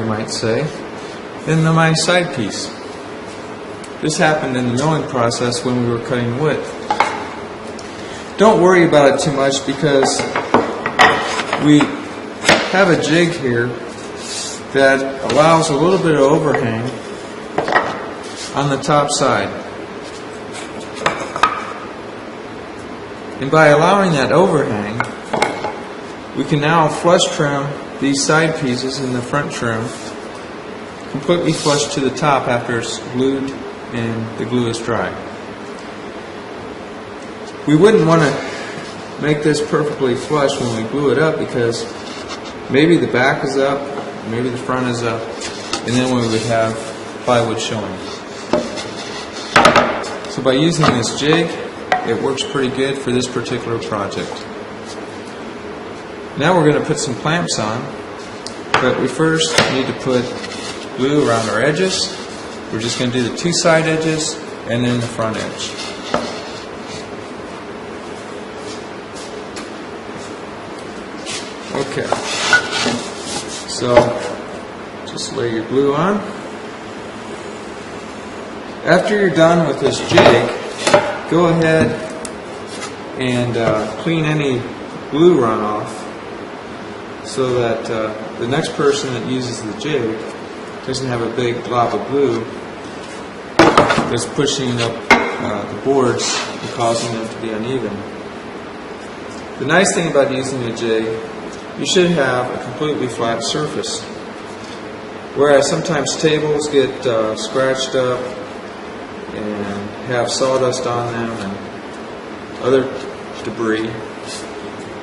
might say, than my side piece. This happened in the milling process when we were cutting wood. Don't worry about it too much because we have a jig here that allows a little bit of overhang on the top side. And by allowing that overhang, we can now flush trim these side pieces in the front trim completely flush to the top after it's glued and the glue is dry. We wouldn't want to make this perfectly flush when we glue it up because maybe the back is up, maybe the front is up, and then we would have plywood showing. So by using this jig, it works pretty good for this particular project. Now we're going to put some clamps on, but we first need to put glue around our edges. We're just going to do the two side edges and then the front edge. Okay, so just lay your glue on. After you're done with this jig, go ahead and clean any glue runoff so that the next person that uses the jig doesn't have a big glob of glue that's pushing up the boards and causing them to be uneven. The nice thing about using a jig, you should have a completely flat surface. Whereas sometimes tables get scratched up and have sawdust on them and other debris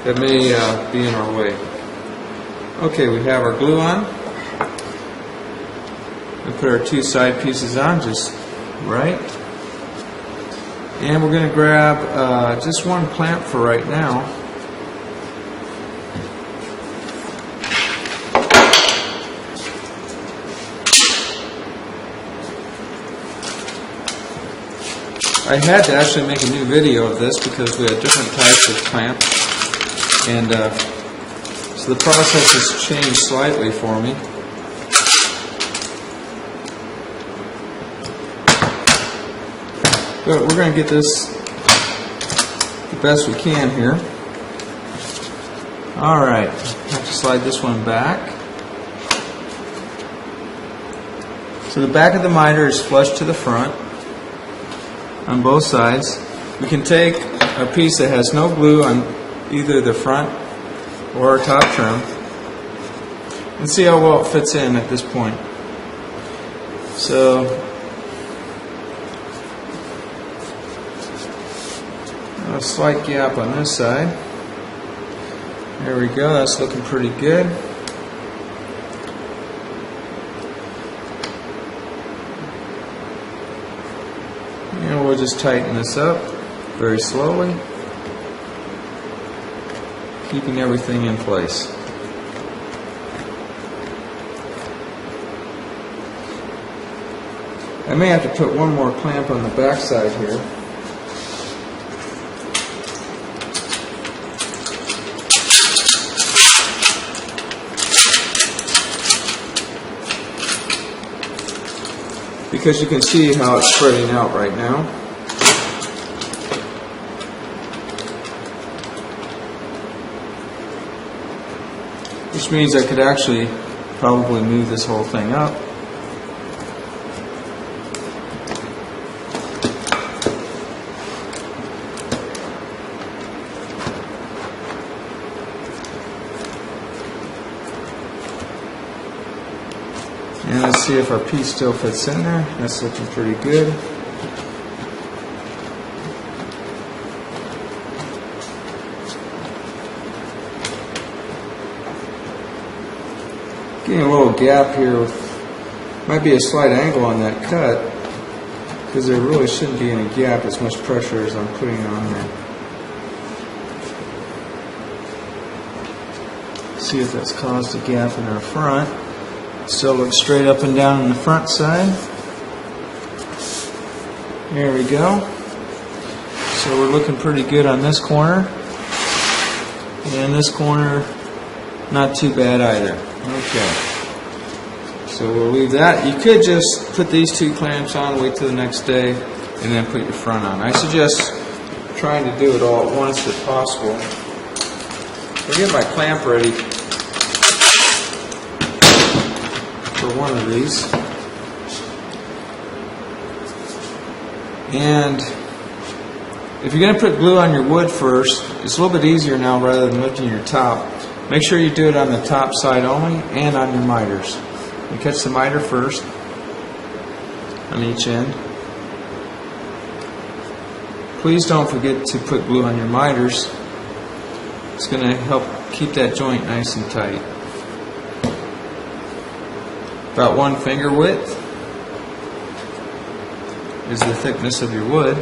that may be in our way. Okay, we have our glue on. We put our two side pieces on just right. And we're going to grab just one clamp for right now. I had to actually make a new video of this because we had different types of clamps, and so the process has changed slightly for me. But we're going to get this the best we can here. Alright, I have to slide this one back. So the back of the miter is flush to the front on both sides. We can take a piece that has no glue on either the front or our top trim and see how well it fits in at this point. So a slight gap on this side. There we go, that's looking pretty good. And we'll just tighten this up very slowly, keeping everything in place. I may have to put one more clamp on the back side here. Because you can see how it's spreading out right now. Which means I could actually probably move this whole thing up. And let's see if our piece still fits in there. That's looking pretty good. Getting a little gap here. Might be a slight angle on that cut because there really shouldn't be any gap as much pressure as I'm putting on there. See if that's caused a gap in our front. Still looks straight up and down on the front side. There we go. So we're looking pretty good on this corner. And this corner, not too bad either. Okay. So we'll leave that. You could just put these two clamps on, wait till the next day, and then put your front on. I suggest trying to do it all at once if possible. I'll get my clamp ready for one of these. And if you're going to put glue on your wood first, it's a little bit easier now rather than lifting your top. Make sure you do it on the top side only and on your miters. You catch the miter first on each end. Please don't forget to put glue on your miters. It's going to help keep that joint nice and tight. About 1 finger width is the thickness of your wood.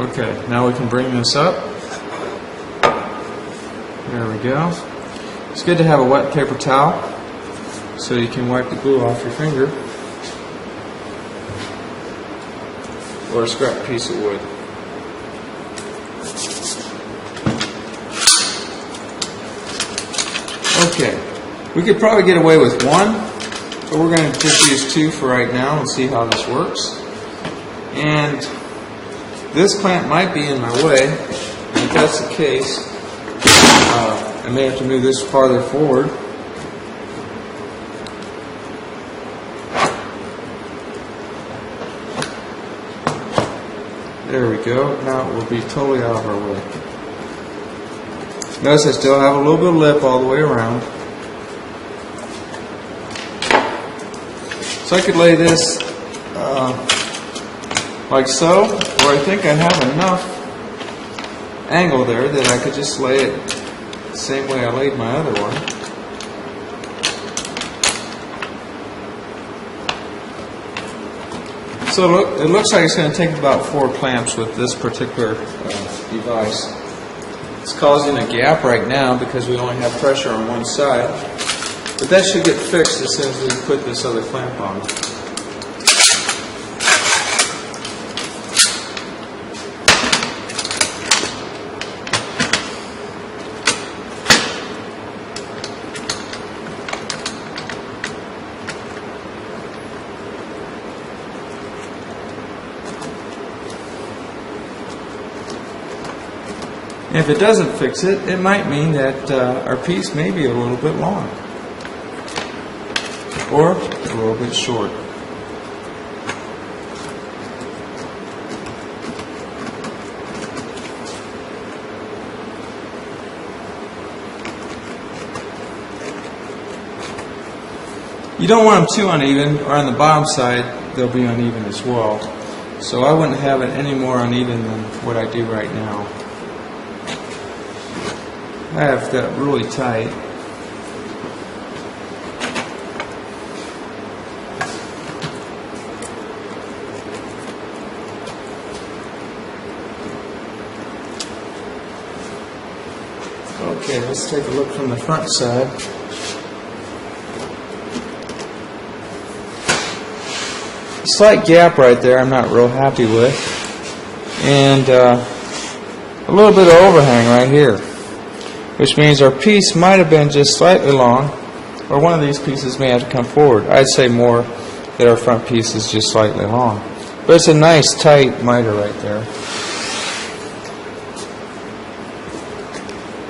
Okay, now we can bring this up. There we go. It's good to have a wet paper towel so you can wipe the glue off your finger, or a scrap piece of wood. Okay, we could probably get away with one, but we're going to just use two for right now and see how this works. And this clamp might be in my way, and if that's the case, I may have to move this farther forward. There we go. Now it will be totally out of our way. Notice I still have a little bit of lip all the way around. So I could lay this like so, or I think I have enough angle there that I could just lay it the same way I laid my other one. So it looks like it's going to take about 4 clamps with this particular device. It's causing a gap right now because we only have pressure on one side, but that should get fixed as soon as we put this other clamp on. If it doesn't fix it, it might mean that our piece may be a little bit long or a little bit short. You don't want them too uneven, or on the bottom side they'll be uneven as well. So I wouldn't have it any more uneven than what I do right now. I have that really tight. Okay, let's take a look from the front side. A slight gap right there I'm not real happy with, and a little bit of overhang right here, which means our piece might have been just slightly long, or one of these pieces may have to come forward. I'd say more that our front piece is just slightly long. But it's a nice tight miter right there.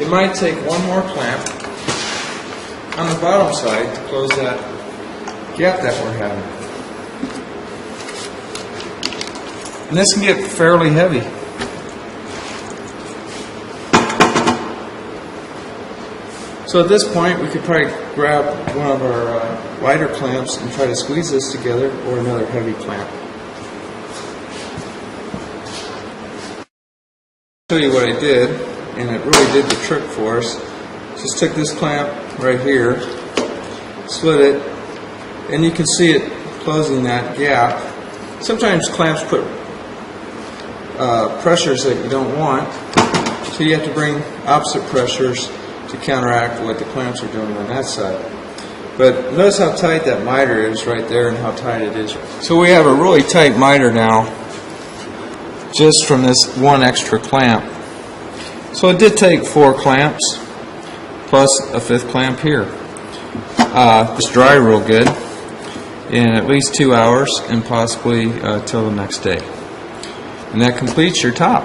It might take one more clamp on the bottom side to close that gap that we're having. And this can get fairly heavy. So at this point, we could probably grab one of our lighter clamps and try to squeeze this together, or another heavy clamp. I'll show you what I did, and it really did the trick for us. Just took this clamp right here, slid it, and you can see it closing that gap. Sometimes clamps put pressures that you don't want, so you have to bring opposite pressures to counteract what the clamps are doing on that side. But notice how tight that miter is right there and how tight it is. So we have a really tight miter now just from this one extra clamp. So it did take 4 clamps, plus a 5th clamp here. Just dry real good in at least 2 hours and possibly till the next day. And that completes your top.